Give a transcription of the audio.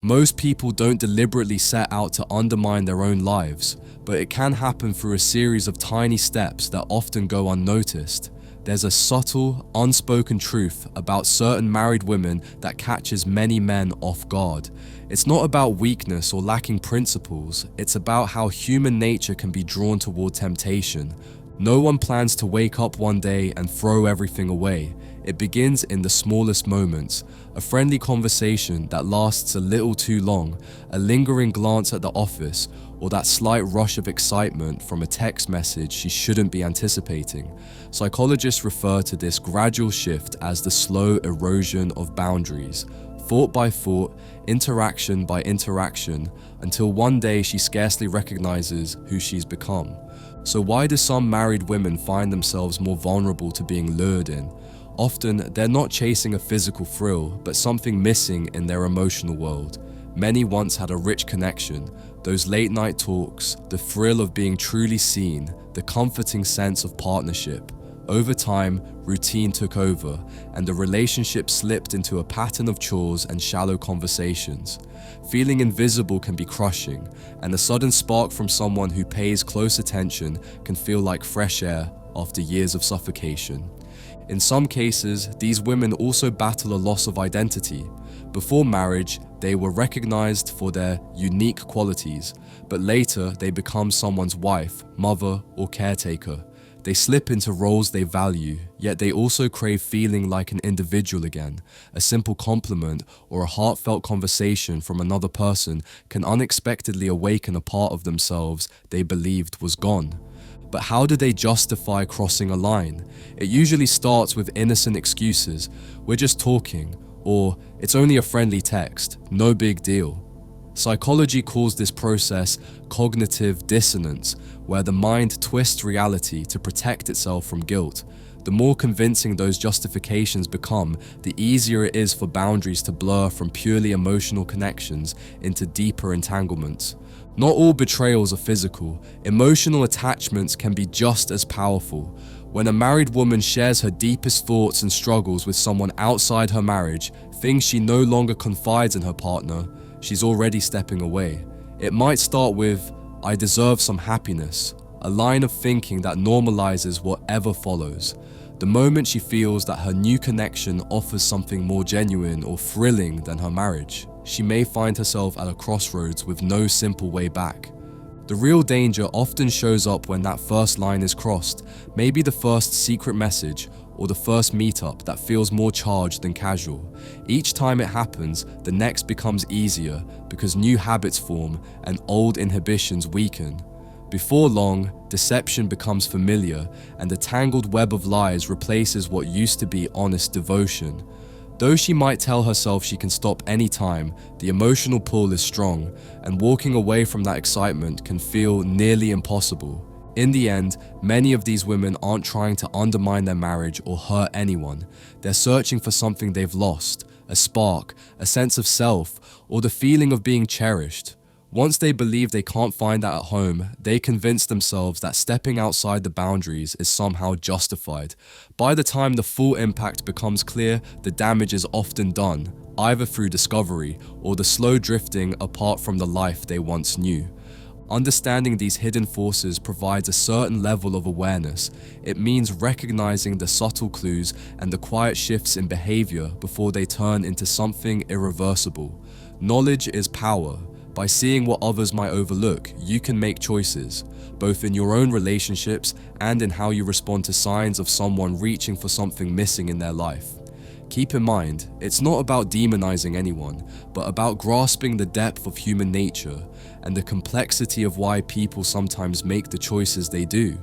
Most people don't deliberately set out to undermine their own lives, but it can happen through a series of tiny steps that often go unnoticed. There's a subtle, unspoken truth about certain married women that catches many men off guard. It's not about weakness or lacking principles, it's about how human nature can be drawn toward temptation. No one plans to wake up one day and throw everything away. It begins in the smallest moments. A friendly conversation that lasts a little too long, a lingering glance at the office, or that slight rush of excitement from a text message she shouldn't be anticipating. Psychologists refer to this gradual shift as the slow erosion of boundaries. Thought by thought, interaction by interaction, until one day she scarcely recognizes who she's become. So why do some married women find themselves more vulnerable to being lured in? Often, they're not chasing a physical thrill, but something missing in their emotional world. Many once had a rich connection, those late night talks, the thrill of being truly seen, the comforting sense of partnership. Over time, routine took over, and the relationship slipped into a pattern of chores and shallow conversations. Feeling invisible can be crushing, and a sudden spark from someone who pays close attention can feel like fresh air after years of suffocation. In some cases, these women also battle a loss of identity. Before marriage, they were recognized for their unique qualities, but later they become someone's wife, mother, or caretaker. They slip into roles they value, yet they also crave feeling like an individual again. A simple compliment or a heartfelt conversation from another person can unexpectedly awaken a part of themselves they believed was gone. But how do they justify crossing a line? It usually starts with innocent excuses. We're just talking, or it's only a friendly text, no big deal. Psychology calls this process cognitive dissonance, where the mind twists reality to protect itself from guilt. The more convincing those justifications become, the easier it is for boundaries to blur from purely emotional connections into deeper entanglements. Not all betrayals are physical. Emotional attachments can be just as powerful. When a married woman shares her deepest thoughts and struggles with someone outside her marriage, things she no longer confides in her partner, she's already stepping away. It might start with, "I deserve some happiness," a line of thinking that normalizes whatever follows. The moment she feels that her new connection offers something more genuine or thrilling than her marriage, she may find herself at a crossroads with no simple way back. The real danger often shows up when that first line is crossed, maybe the first secret message or the first meetup that feels more charged than casual. Each time it happens, the next becomes easier because new habits form and old inhibitions weaken. Before long, deception becomes familiar and the tangled web of lies replaces what used to be honest devotion. Though she might tell herself she can stop anytime, the emotional pull is strong, and walking away from that excitement can feel nearly impossible. In the end, many of these women aren't trying to undermine their marriage or hurt anyone. They're searching for something they've lost, a spark, a sense of self, or the feeling of being cherished. Once they believe they can't find that at home, they convince themselves that stepping outside the boundaries is somehow justified. By the time the full impact becomes clear, the damage is often done, either through discovery or the slow drifting apart from the life they once knew. Understanding these hidden forces provides a certain level of awareness. It means recognizing the subtle clues and the quiet shifts in behavior before they turn into something irreversible. Knowledge is power. By seeing what others might overlook, you can make choices, both in your own relationships and in how you respond to signs of someone reaching for something missing in their life. Keep in mind, it's not about demonizing anyone, but about grasping the depth of human nature and the complexity of why people sometimes make the choices they do.